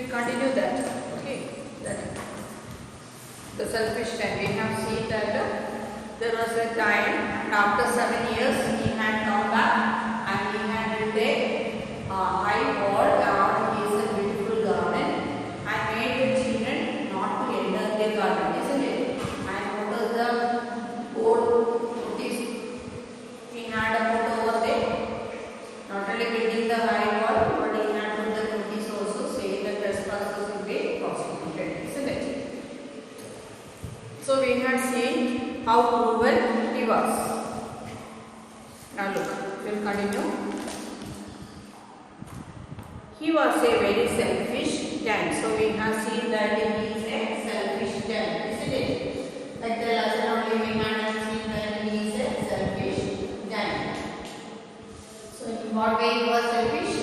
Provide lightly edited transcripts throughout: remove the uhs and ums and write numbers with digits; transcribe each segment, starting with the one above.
We'll continue that. Okay. That the selfish time. We have seen that there was a time after 7 years he had come back and he had built a high wall around his beautiful garden and made the children not to enter the garden, isn't it? And what was the board notice? He had a put over there. Not only building the high wall, but he had put the notice also saying that trespassers will be prosecuted, isn't it? So we had seen how cruel he was. Now look, we will continue. He was a very selfish giant. So we have seen that he is a selfish giant, isn't it? Like the lesson only we had seen that he is a selfish giant. So in what way he was selfish?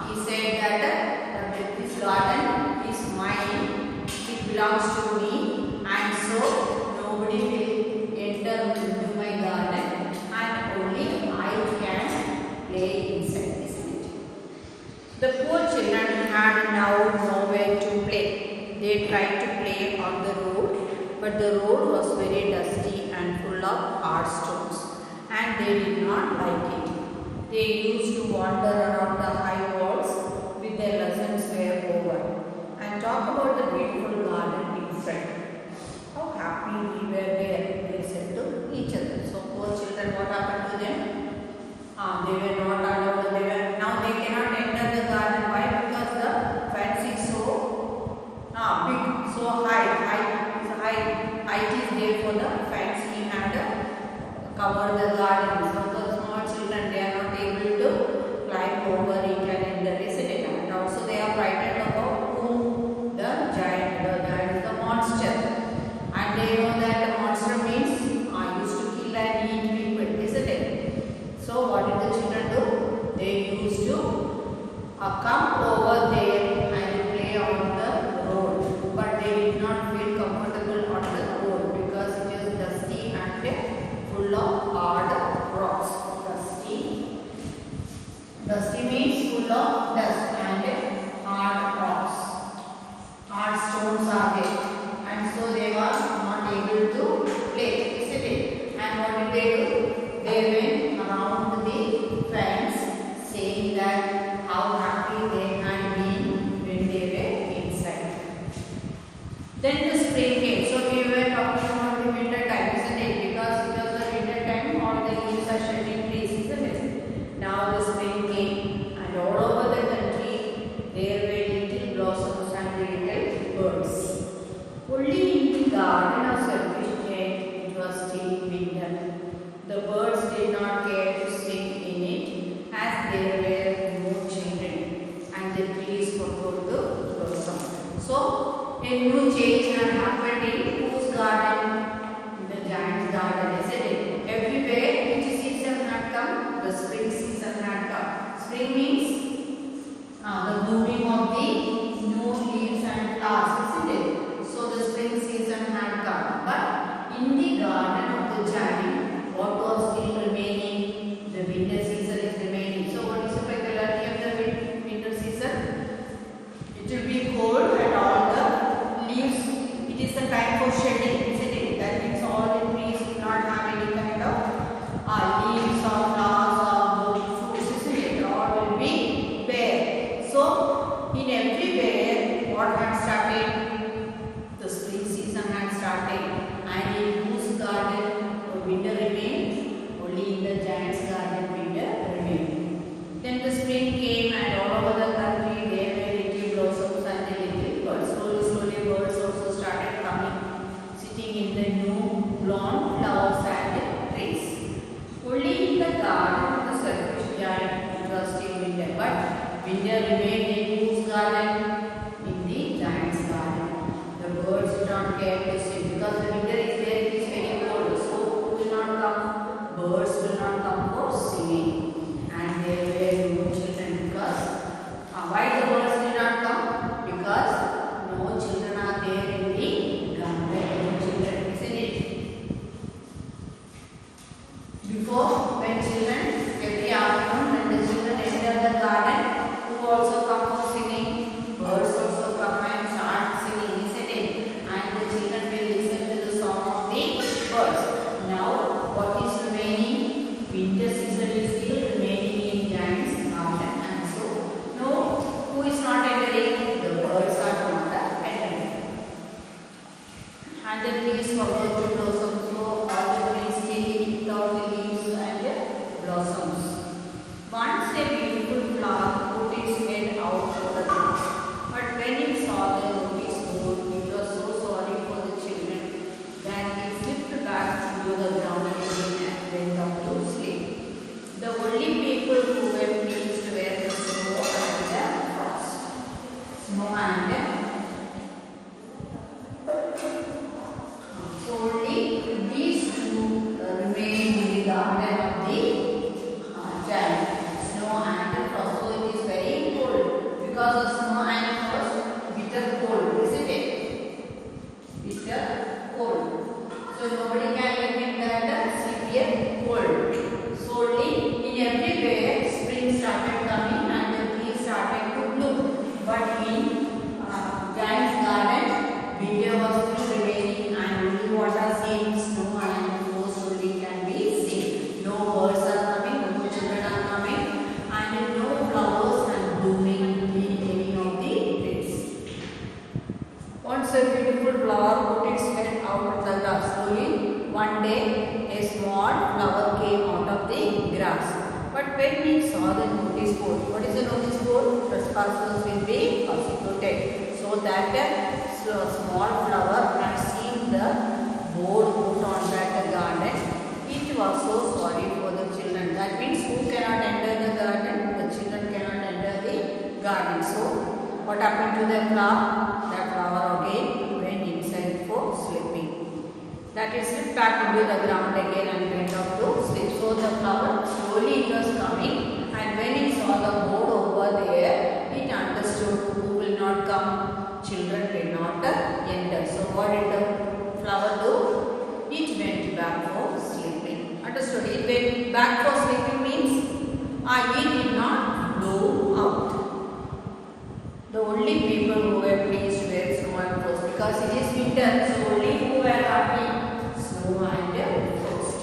He said that this garden is mine, it belongs to me, and so nobody will enter into my garden and only I can play inside, isn't it? The poor children had now nowhere to play. They tried to play on the road, but the road was very dusty and full of hard stones, and they did not like it. They used to wander around the high walls with their lessons were over and talk about the beautiful garden in front. How happy we were there, they said to each other. So poor children, what happened to them? They were not allowed. Now they cannot enter the garden. Why? Because the fence is so big, so height is there for the fence. He had covered the garden. So the small children, they are not able to climb over it and enter, isn't it? And also they are frightened about who the giant, the monster. And they know that the monster means used to kill and eat people, isn't it? So what did the children do? They used to come over there and play on the road. But they did not feel comfortable on the road because it is dusty and full of hard rocks. Dusty means full of dust and hard rocks. Hard stones are there. And so they were not able to play, isn't it? And what did they do? They went around the fence saying that how happy they had been when they were inside. Then the spring came. So we were talking about the winter time, isn't it? Because it was the winter time, all the leaves are shedding trees, isn't it? Now the spring came and all over the country there were little blossoms and little birds. Only in the garden of selfish giant it was still winter. The birds did not care to sing in it as there were no children and the trees forgot to blossom. So a new change had happened in whose garden? In the giant's garden, isn't it? Everywhere which season had come? The spring season had come. Spring means the blooming of the new leaves and flowers, isn't it? So the spring season had come. But in the garden of the giant, what was still remaining? The winter season is remaining. So what is the peculiarity of the winter season? It will be cold and all the leaves, it is the time for shedding, isn't it? That means all the trees will not have any kind of leaves or flowers or fruits, isn't it? All will be bare. So in everywhere, what had started? The spring season had started, and in whose garden winter remained? Only in the giant's garden winter remained. Then the spring came and all over the country there were little blossoms and the little birds. Slowly birds also started coming, sitting in the new blonde flowers and trees. Only in the garden of the selfish giant it was still winter, but winter remained in whose garden? In the giant's garden. The birds did not care to sing because the winter is there, it is very cold. So who will not come? Birds will not come for singing. And there were no children because why the birds did not come? Because no children are there in the garden. No children, isn't it? Before, when children, every afternoon when the children enter the garden, who also come for singing? Birds snow and so only these two remain in the garden of the giant. Snow and frost. So it is very cold because of snow and frost. Bitter cold, isn't it? Bitter cold. So nobody can live in the severe cold. So only in everywhere spring started coming and the trees started to bloom. But in giant's garden, winter was still remaining and only what are seen snow and frost only can be seen. No birds are coming, no children are coming, and no flowers are blooming in any of the trees. Once a beautiful flower put its head out of the grass. Slowly, one day, a small flower came out of the grass. But when he saw the notice board, what is the notice board? Trespassers will be persecuted. So that small flower had seen the board put on that garden. It was so sorry for the children. That means who cannot enter the garden? The children cannot enter the garden. So what happened to the flower? That flower again went inside for sleeping. That is slipped back into the ground again and went up to sleep. So the flower slowly it was coming, and when it saw the board over there, it understood who will not come, children will not enter. So what did the flower do? It went back for sleeping. Understood? It went back for sleeping means it did not blow out. The only people who were pleased were snow and frost because it is winter. So only who were happy? Snow and frost.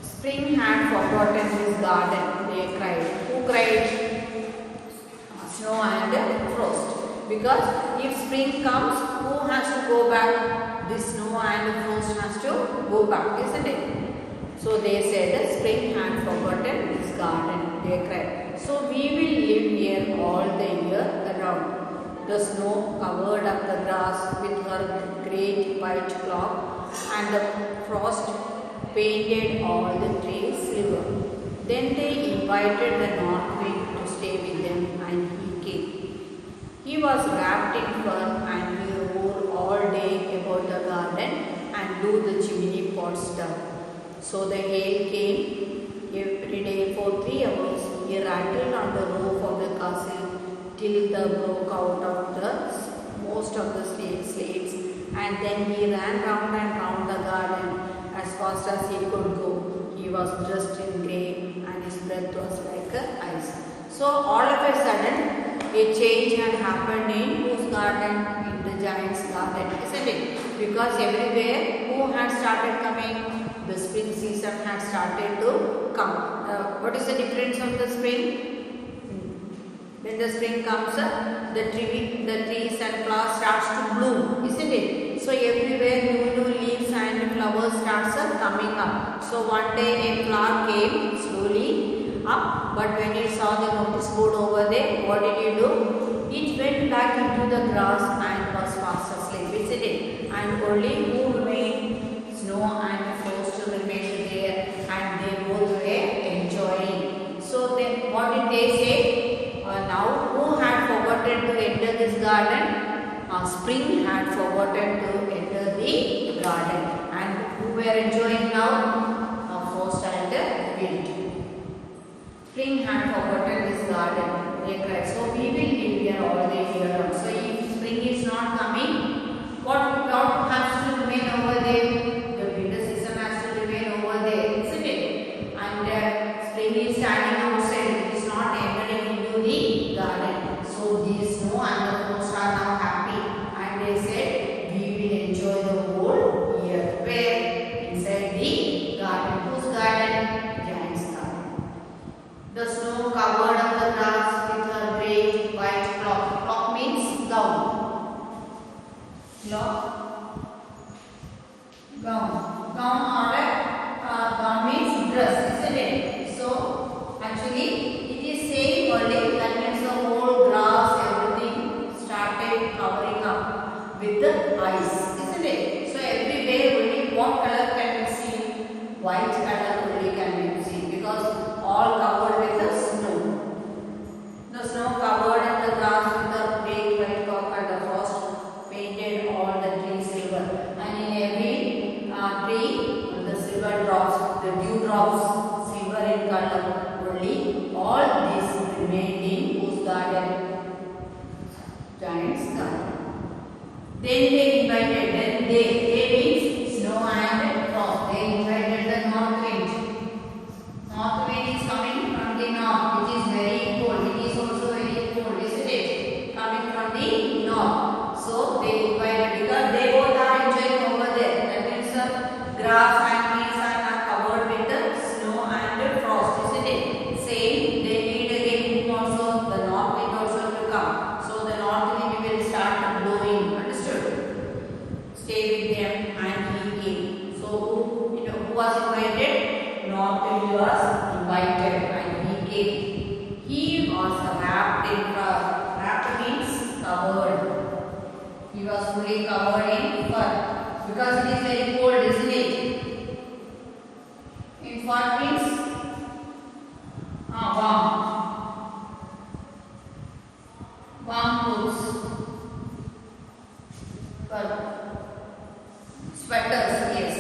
Spring had forgotten his garden. They cried. Who cried? Snow and frost. Because if spring comes, who has to go back? The snow and frost has to go back, isn't it? So they said spring had forgotten his garden. They cried. So we will live here all the year around. The snow covered up the grass with her great white cloak, and the frost painted all the trees silver. Then they invited the north wind to stay with them, and he came. He was wrapped in fur, and he roared all day about the garden and blew the chimney pots down. So the hail came every day for 3 hours. He rattled on the roof of the castle till the broke out of the most of the slates, and then he ran round and round the garden as fast as he could go. He was dressed in grey and his breath was like ice. So all of a sudden a change had happened in whose garden? In the giant's garden, isn't it? Because everywhere who had started coming? The spring season had started to come. What is the difference of the spring? When the spring comes, the trees and flowers starts to bloom, isn't it? So everywhere new leaves and flowers starts coming up. So one day a flower came slowly up, but when it saw the notice board over there, what did it do? It went back into the grass and was fast asleep, isn't it? And only who remained? Snow and frost remained there, and they both were enjoying. So then what did they say? Now who had forgotten to enter this garden? Spring had forgotten to enter the garden, and who were enjoying now? Frost and wind. Spring had forgotten this garden. They cried. So we will live here all the year. So if spring is not coming, what has to remain over there? The winter season has to remain over there, isn't it? And spring is standing outside. It is not entering into the garden. So the snow and the frost are now happy, and they said we will enjoy the whole year. Where? Inside the garden. Whose garden? Giant's garden. The snow covered up the grass with her great white cloak. Cloak means gown. Gown or gown means dress, isn't it? So actually it is saying only that means the whole grass, everything started covering up with the ice, isn't it? So everywhere only what color can we see? White color only can we see because all covered with the snow. The snow covered and the grass with the garden. Giant's garden. Then they invited, they means snow and frost. They invited the north wind. North wind is coming from the north, which is very cold. It is also very cold, isn't it? Coming from the north. So they invited because they both are enjoying over there. That means grass and trees are not covered with the snow and frost, isn't it? Same, they need again also the north wind also to come. So the north wind will start blowing. Understood? Stay with them and he came. So who was invited? North wind was invited and he came. He was wrapped in fur. Wrapped means covered. He was fully covered in fur because it is very cold, isn't it? In fur means warm clothes, sweaters, yes.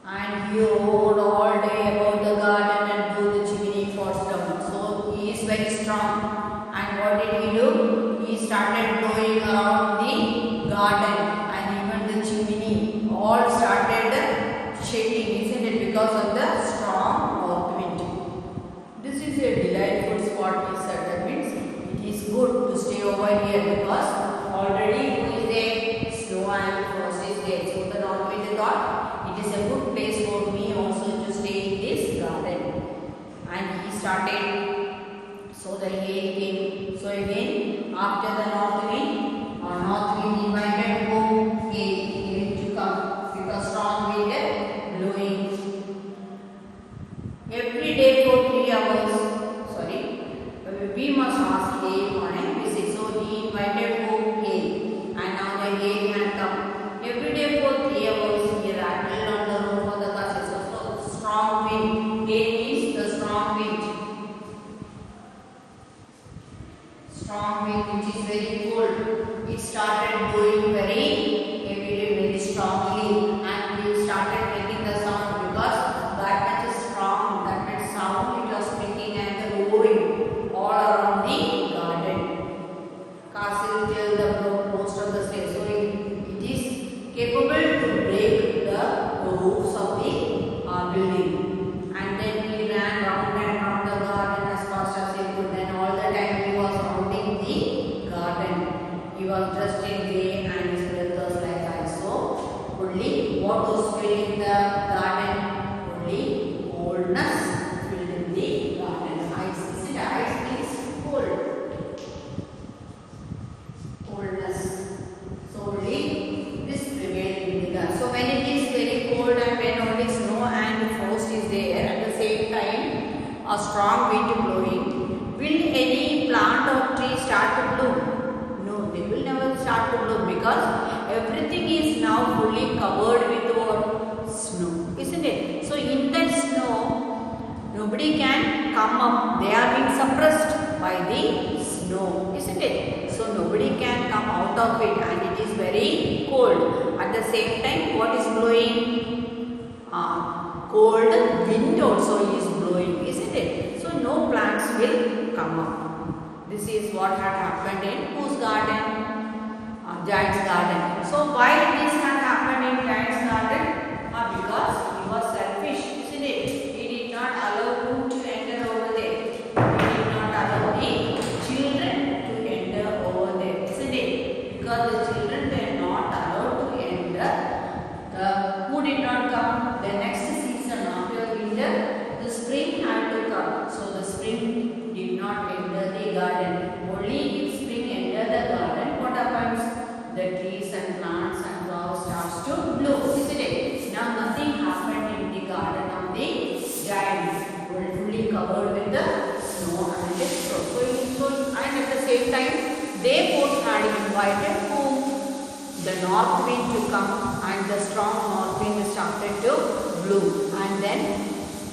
And he rode all day about the garden and blew the chimney for stone. So he is very strong. And what did he do? He started blowing around the garden and even the chimney all started shaking, isn't it? Because of the strong north wind. This is a delightful spot, he said. That means it is good to stay over here because already who is there? Snow and frost is there. So the north wind thought it is a good place for me also to stay in this garden. And he started, so the hail came. So again, after the north wind invited who? Hail to come because strong wind blowing. Every day for 3 hours. We must ask hail on a visit. So he invited who? Hail. And now the hail had come. Every day for 3 hours he rattled on the roof of the castle. So strong wind. Hail means the strong wind. Strong wind which is very cold. It started blowing very strongly and it started making the sound because that much is strong. That much sound it was making and roaring all around the garden. Castle till the most of the stairs. So it is capable to break the roofs of the building. And then he ran round and round the garden as fast as he could. Then all the time he was rounding the garden. He was dressed in grey and his breath was like ice. So only what was filled in the garden? Only coldness filled in the garden. Ice. Is it ice means cold? Coldness. So only this prevailed in the garden. So when it is very cold and when only snow and frost is there at the same time, a strong wind blowing, will any plant or tree start to bloom? No, they will never start to bloom because everything is now fully covered with what? Snow, isn't it? So in that snow, nobody can come up. They are being suppressed by the snow, isn't it? So nobody can come out of it and it is very cold. At the same time, what is blowing? Cold wind also is blowing, isn't it? So no plants will come up. This is what had happened in whose garden? Giant's garden. So why this had happened in Giant's garden? Because he was selfish, isn't it? He did not allow who to enter over there. He did not allow the children to enter over there, isn't it? Because the children were not allowed to enter. Who did not come? The next season after winter, the spring had to come. So the spring did not enter the garden. Only if spring entered the garden, what happens? The trees and plants and flowers starts to bloom, isn't it? Now nothing happened in the garden of the giants. Fully covered with the snow and the frost. So and at the same time, they both had invited whom? The north wind to come, and the strong north wind started to blow, and then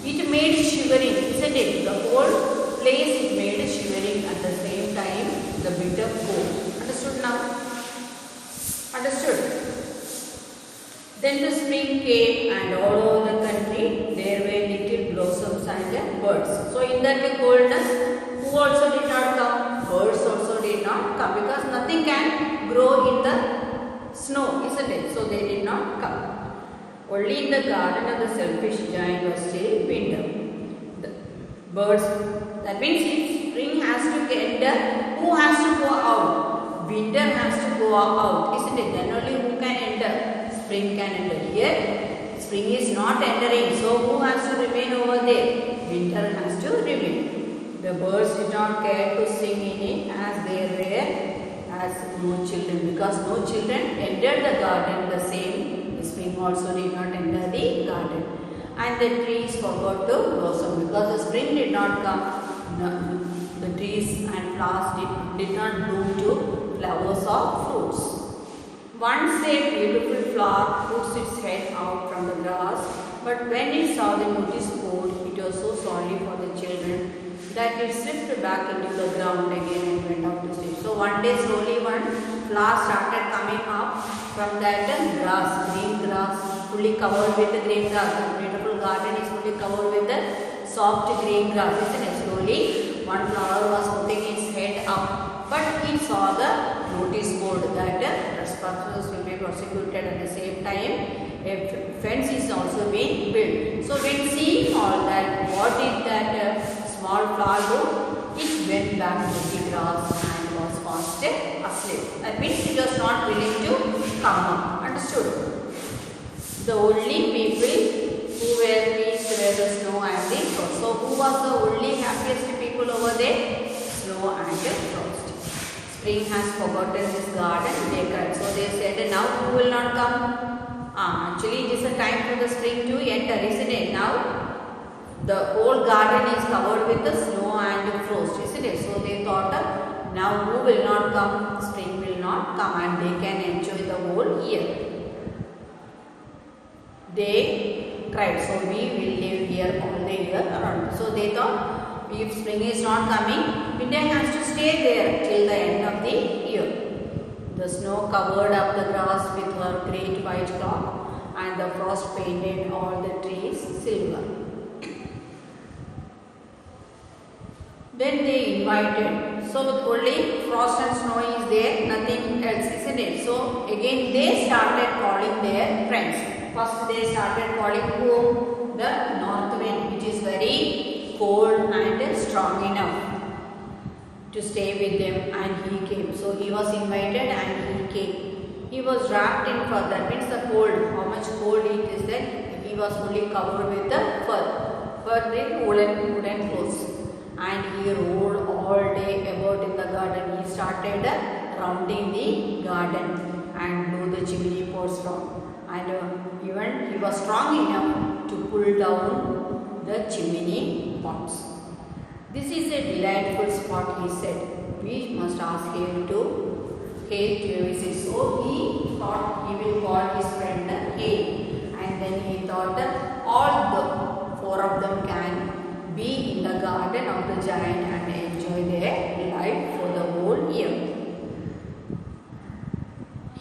it made shivering, isn't it? The whole place it made shivering at the same time, the bitter cold. Understood now? Understood? Then the spring came and all over the country there were little blossoms and birds. So in that coldness, who Who also did not come? Birds also did not come because nothing can grow in the snow, isn't it? So they did not come. Only in the garden of the selfish giant was still winter. The birds, that means if spring has to enter, who has to go out? Winter has to go out, isn't it? Then only who can enter? Spring can enter. Here, spring is not entering, so who has to remain over there? Winter has to remain. The birds did not care to sing in it as they were as no children, because no children entered the garden the same. The spring also did not enter the garden. And the trees forgot to blossom because the spring did not come. The trees and flowers did not bloom to flowers or fruits. Once a beautiful flower puts its head out from the grass, but when it saw the notice board, it was so sorry for the children that it slipped back into the ground again and went out to sleep. So one day slowly one flower started coming up from that grass, green grass, fully covered with the green grass. The beautiful garden is fully covered with the soft green grass, isn't it? Slowly one flower was putting its head up, but it saw the notice board that trespassers will be prosecuted. At the same time, a fence is also being built. So when seeing all that, what did that small flower do? It went back to the grass and was fast asleep. That means it was not willing to come up. Understood? The only people who were pleased were the snow and the frost. So who was the only happiest people over there? Snow and the frost. Spring has forgotten this garden, they cried. So they said, now who will not come? Actually, it is a time for the spring to enter, isn't it? Now, the whole garden is covered with the snow and frost, isn't it? So they thought, now who will not come? Spring will not come and they can enjoy the whole year. They cried, so we will live here all the year around. So they thought, if spring is not coming, winter has to stay there till the end of the year. The snow covered up the grass with her great white cloth, and the frost painted all the trees silver. Then they invited, so only frost and snow is there, nothing else, isn't it? So again they started calling their friends. First they started calling whom? The north wind, which is very cold and strong enough to stay with them, and he came. So he was invited and he came. He was wrapped in fur, that means the cold, how much cold it is that he was fully covered with the fur in woolen clothes. And he rolled all day about in the garden. He started rounding the garden and blew the chimney pots down. And even he was strong enough to pull down the chimney pots. This is a delightful spot, he said. We must ask him to hail to visit. So he thought he will call his friend Hail. And then he thought that all the four of them can be in the garden of the giant and enjoy their life for the whole year.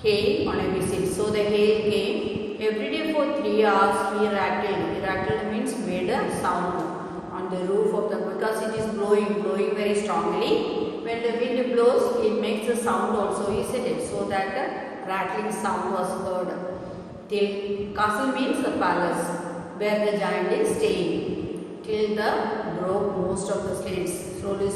Hail on a visit. So the Hail came. Every day for 3 hours he rattled. Rattled means made a sound on the roof of the, because it is blowing very strongly. When the wind blows, it makes a sound also, isn't it? So that the rattling sound was heard. Till castle means the palace where the giant is staying. Till the broke most of the slates. Slowly,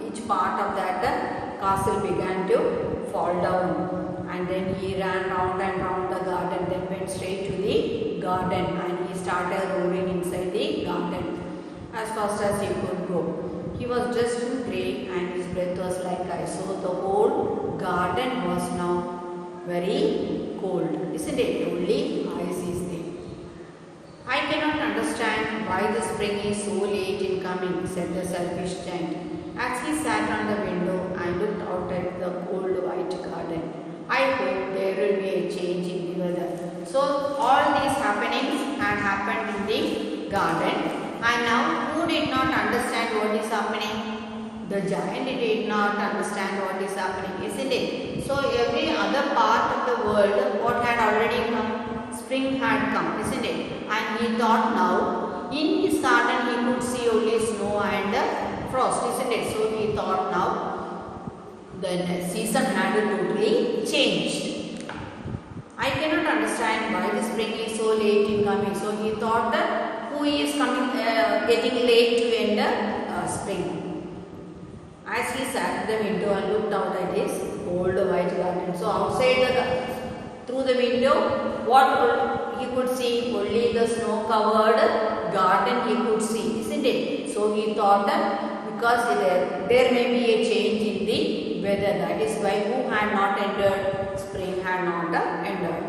each part of that castle began to fall down. And then he ran round and round the garden, then went straight to the garden, and he started roaring inside the garden as fast as he could go. He was dressed in grey and his breath was like ice. So the whole garden was now very cold, isn't it? Only ice is there. I cannot understand why the spring is so late in coming, said the selfish giant, as he sat on the window and looked out at the cold white garden. I hope there will be a change in the weather. So all these happenings had happened in the garden, and now who did not understand what is happening? The giant did not understand what is happening, isn't it? So every other part of the world, what had already come? Spring had come, isn't it? And he thought now, in his garden he could see only snow and frost, isn't it? So he thought now the season had totally changed. I cannot understand why the spring is so late in coming. So he thought that who is coming, getting late to enter spring. As he sat at the window and looked out at his old white garden. So outside through the window, what he could see? Only the snow-covered garden he could see, isn't it? So he thought that because there may be a change in the weather, that is why who had not entered spring had not entered.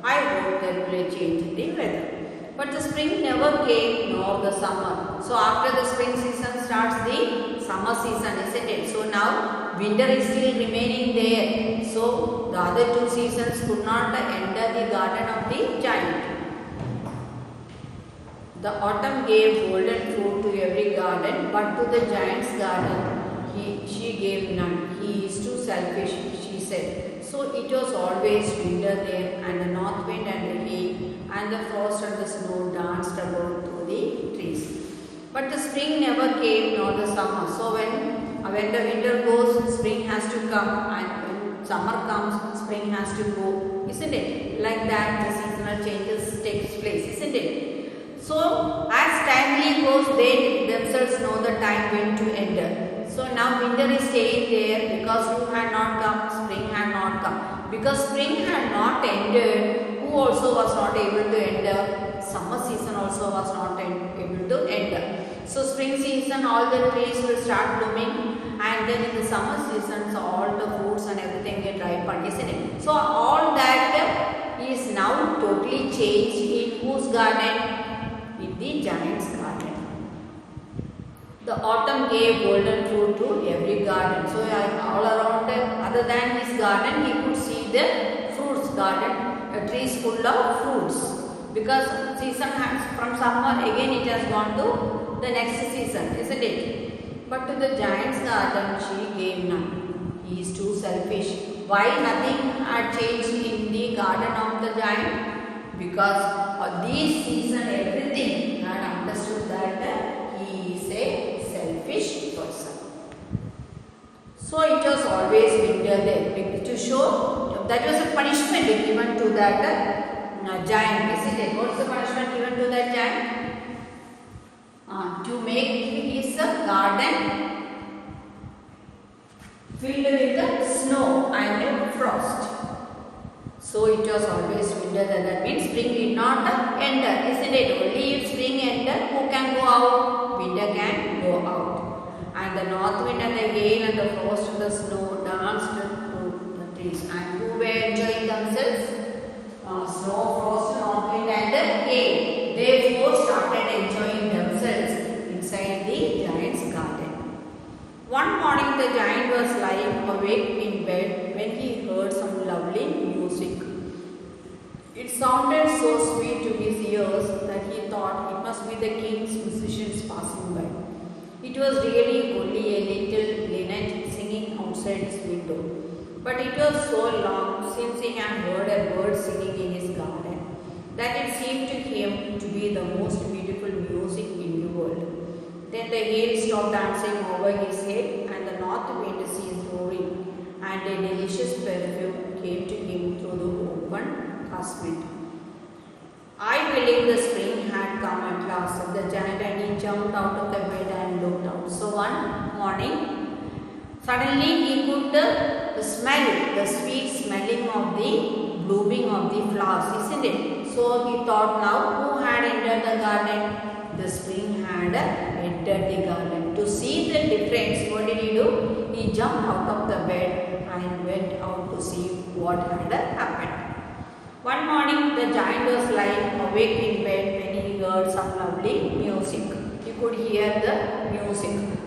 I hope there will be a change in the weather. But the spring never came, nor the summer. So after the spring season starts the summer season, isn't it? So now winter is still remaining there. So the other two seasons could not enter the garden of the giant. The autumn gave golden fruit to every garden, but to the giant's garden she gave none. He is too selfish, she said. So it was always winter there, and the north wind and the hail and the frost and the snow danced about through the trees. But the spring never came, nor the summer. So when the winter goes, spring has to come, and when summer comes, spring has to go, isn't it? Like that, the seasonal changes takes place, isn't it? So as time goes, they themselves know the time when to enter. So now winter is staying there because who had not come, spring had not come. Because spring had not ended, who also was not able to enter, summer season also was not able to enter. So spring season all the trees will start blooming, and then in the summer seasons all the fruits and everything get ripened, isn't it? So all that is now totally changed in whose garden? In the giant's garden. The autumn gave golden fruit to every garden. So all around, other than his garden, he could see the fruits garden, trees full of fruits. Because season has, from summer again it has gone to the next season, isn't it? But to the giant's garden she gave none. He is too selfish. Why nothing had changed in the garden of the giant? Because of this season everything had understood that he is a selfish person. So it was always winter there. To show that was a punishment given to that giant, isn't it? What's the punishment given to that giant? To make his garden filled with the snow and frost. So it was always winter there. That means spring did not enter, isn't it? Only if spring enter, who can go out? Winter can go out. And the north wind and the hail and the frost and the snow danced through the trees. And who were enjoying themselves? Snow, frost, north wind and the hail. They both started enjoying themselves inside the giant's garden. One morning the giant was lying awake in bed when he heard some lovely music. It sounded so sweet to his ears that he thought it must be the king's musicians passing by. It was really only a little linnet singing outside his window. But it was so long since he had heard a bird singing in his garden that it seemed to him to be the most beautiful music in the world. Then the hail stopped dancing over his head and the north wind ceased roaring, and a delicious perfume came to him through the open casement. I believe the spring had come at last, said the giant, and he jumped out of the bed and looked out. So one morning, suddenly he could smell the sweet smelling of the blooming of the flowers, isn't it? So he thought, now who had entered the garden? The spring had entered the garden. To see the difference, what did he do? He jumped out of the bed and went out to see what had happened. One morning, the giant was lying awake in bed when he heard some lovely music. He could hear the music.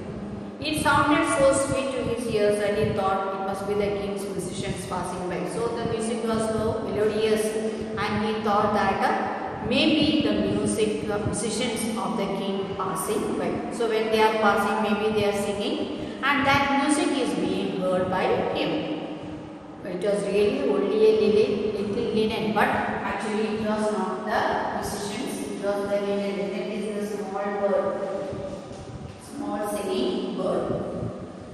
It sounded so sweet to his ears that he thought it must be the king's musicians passing by. So the music was so melodious, and he thought that maybe the musicians of the king passing by. So when they are passing, maybe they are singing, and that music is being heard by him. It was really only a little linnet, but actually it was not the musicians, it was the linnet. Linnet is the small bird, small singing bird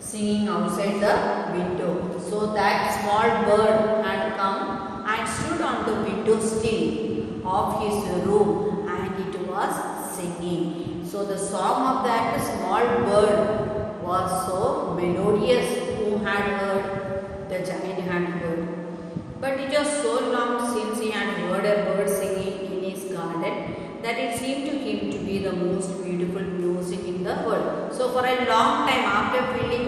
singing outside the window. So that small bird had come and stood on the window sill of his room and it was singing. So the song of that small bird was so melodious. Who had heard? The giant had heard. But it was so long since he had heard a bird singing in his garden that it seemed to him to be the most beautiful music in the world. So for a long time, after filling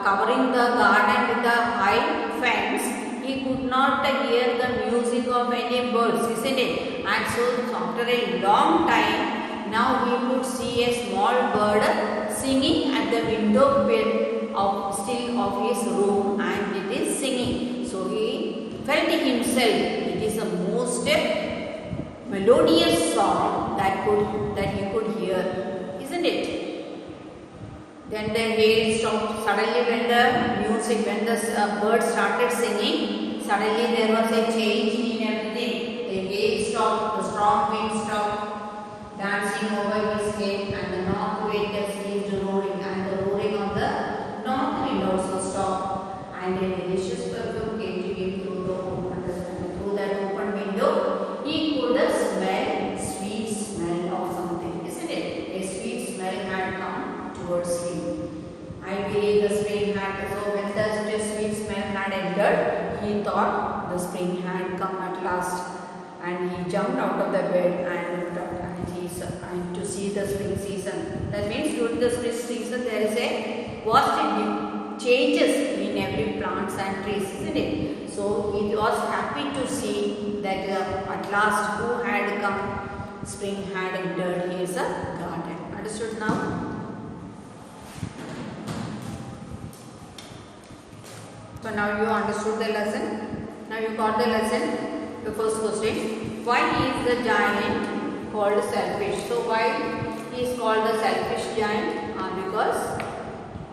covering the garden with the high fence, he could not hear the music of any birds, isn't it? And so after a long time, now he could see a small bird singing at the window of his room, and it is singing. So he felt himself it is the most melodious song that he could hear, isn't it? Then the hail stopped. Suddenly when the bird started singing, suddenly there was a change in everything. The hail stopped, the strong wind stopped dancing over his head, and the north wind ceased roaring, and the roaring of the north wind also stopped, and a delicious perfume came to him through that open window. He could smell sweet smell of something, isn't it? A sweet smell had come towards him. I believe the spring had, so when the sweet smell had entered, he thought the spring had come at last, and he jumped out of the bed and looked up, and to see the spring season. That means during the spring season there is a vast changes in every plants and trees, isn't it? So he was happy to see that at last who had come, spring had entered his garden. Understood now? So now you understood the lesson. Now you got the lesson. The first question: why is the giant called selfish? So why he is called the selfish giant? Because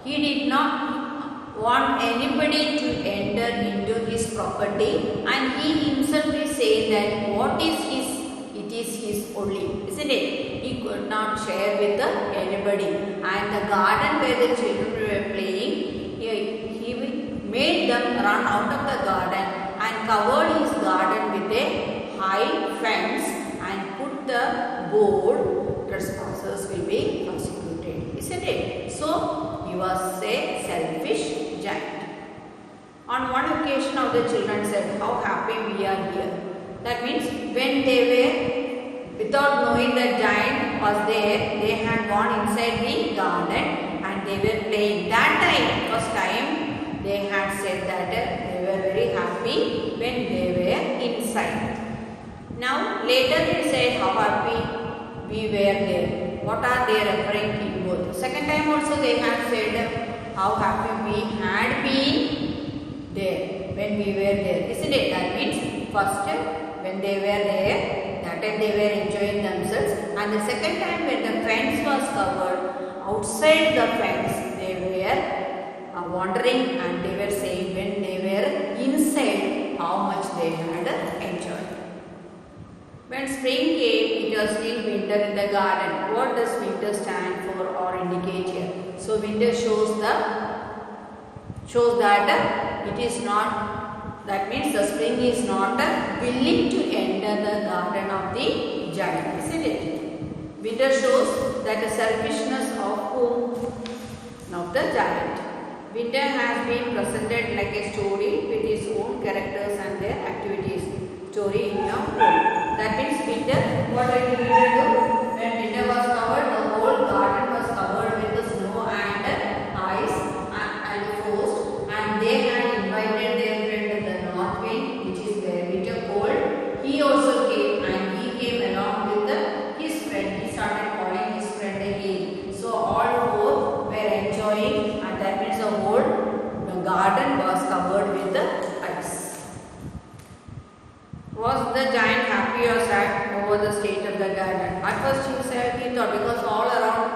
he did not want anybody to enter into his property, and he himself will say that what is his, it is his only, isn't it? He could not share with anybody. And the garden where the children were playing, he made them run out of the garden and covered his garden with a high fence and put the board, trespassers will be prosecuted, isn't it? So he was a selfish giant. On one occasion of the children said, how happy we are here. That means when they were, without knowing that giant was there, they had gone inside the garden and they were playing. That time, first time, they had said that they were very happy when they were inside. Now later they said how happy we were there. What are they referring to both? Second time also they had said how happy we had been there when we were there. Isn't it? That means first when they were there, that time they were enjoying themselves, and the second time when the fence was covered, outside the fence they were wandering, and they were saying when they were inside how much they had enjoyed. When spring came, it was still winter in the garden. What does winter stand for or indicate here? So winter shows that it is not, that means the spring is not willing to enter the garden of the giant, isn't it? Winter shows that the selfishness of whom? Of the giant. Winter has been presented like a story with its own characters and their activities. Story in your home. That means winter, what did winter do? When winter was covered, the whole garden was covered with the snow and ice and frost, and they had invited their friend the north wind, which is very bitter cold. He also came, and he came along with his friend. He started calling his friend again. So all four were enjoying, and that means the whole garden was covered with the ice. Was the giant happy or sad over the state of the garden? At first he thought, because all around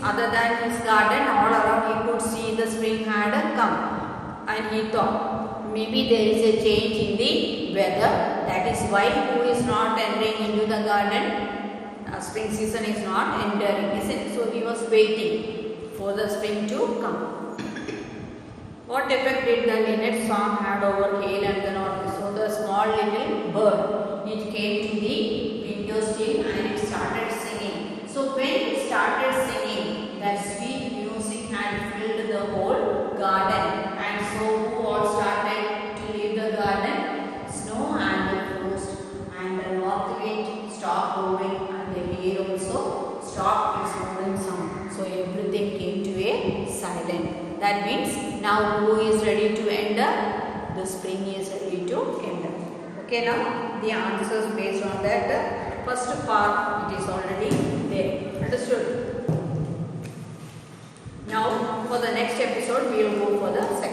other than his garden, all around he could see the spring had come, and he thought maybe there is a change in the weather. That is why who is not entering into the garden? Spring season is not entering, isn't it? So he was waiting for the spring to come. What effect did the linnet song had over hail and the north? So the small little bird, it came to the window sill and it started singing. So when it started singing, that sweet music had filled the whole garden. And so who all started to leave the garden? Snow and the frost, and the north wind stopped blowing, and the air also stopped its moving sound. So everything came to a silence. That means now who is ready to end up? The spring is ready to end up. Okay, now the answers based on that first part, it is already there. Understood? Now for the next episode we will go for the second.